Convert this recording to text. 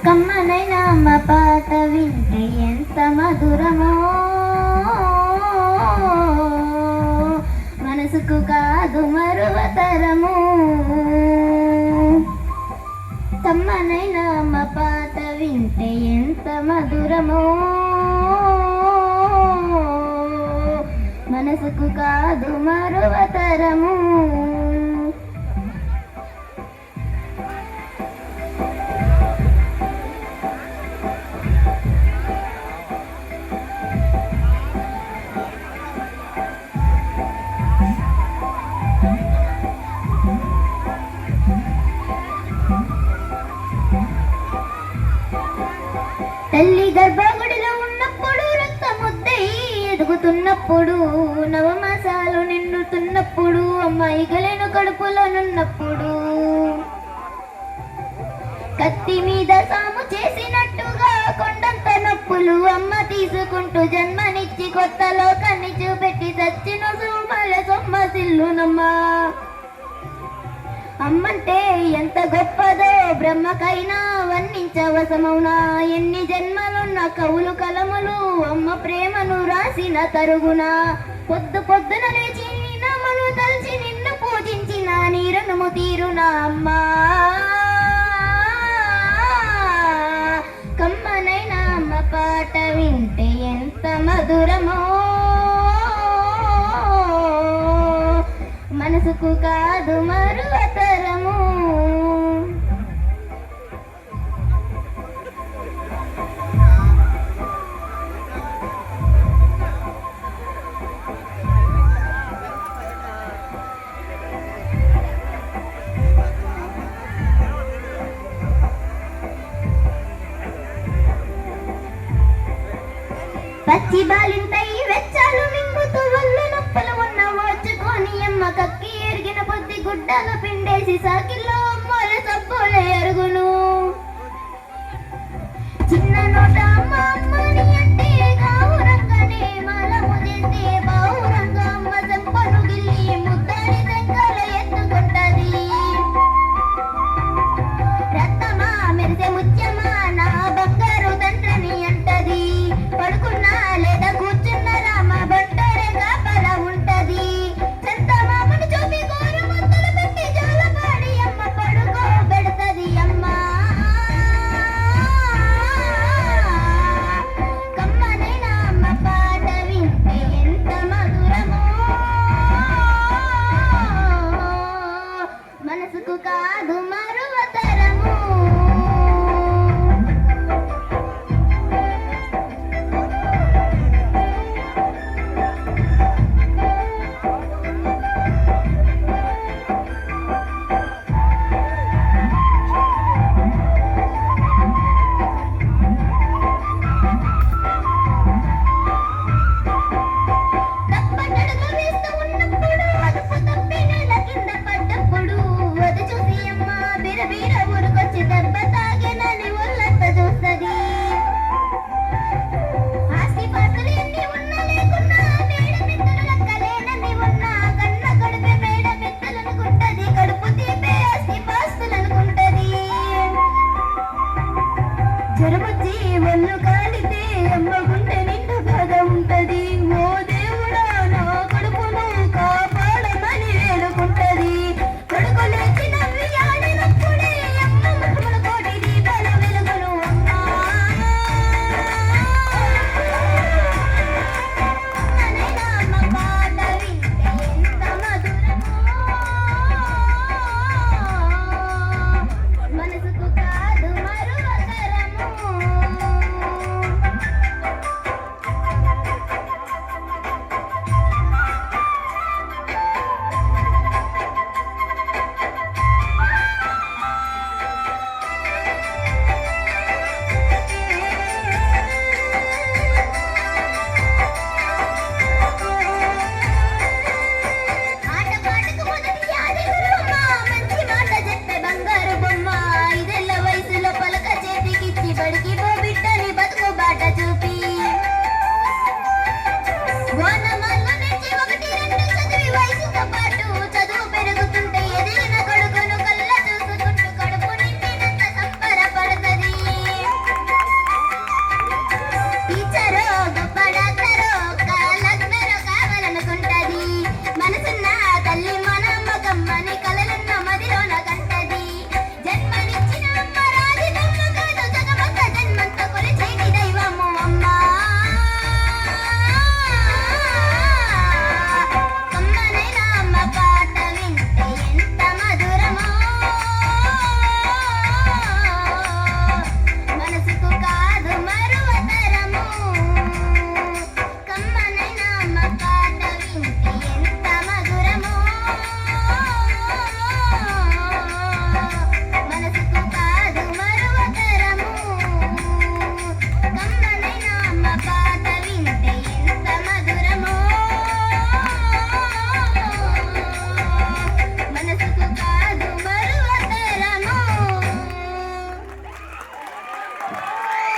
కమ్మనైన అమ్మ పాట వింటే ఎంత మధురమో, మనసుకు కాదు మరువతరము. కమ్మనైన అమ్మ పాట వింటే ఎంత మధురమో, మనసుకు కాదు మరువతరము. తల్లి గర్భగుడిలో ఉన్నప్పుడు రక్తముద్దై ఎదుగుతున్నప్పుడు, నవమాసాలు నిండుతున్నప్పుడు, అమ్మాయి గలెను కడుపులోనున్నప్పుడు, కత్తి మీద సాము చేసినట్టుగా కొండంత నొప్పులు అమ్మ తీసుకుంటూ జన్మనిచ్చి కొత్త లోకాన్ని చూపెట్టి చచ్చిన సోమల సొమ్మసిల్లునమ్మా. అమ్మంటే ఎంత గొప్పదో బ్రహ్మకైనా వర్ణించవసమౌనా. ఎన్ని జన్మలున్న కవులు కలములు అమ్మ ప్రేమను రాసిన తరుగున. పొద్దు పొద్దున లేచి నమను తలిచి నిన్ను పూజించిన నీరును తీరున అమ్మా. కమ్మనైన అమ్మ పాట వింటే ఎంత మధురమో, మనసుకు కాదు మరువతరము. పచ్చి బాలింతై వెచ్చాలు మింగుతూ వల్లు నొప్పులు ఉన్న ఓచుకొని అమ్మ కక్కి ఎరిగిన పొద్ది గుడ్డలు పిండేసి సాకిల్లో అమ్మల సబ్బుల ఎరుగును. చిన్న నోట అమ్మ అమ్మ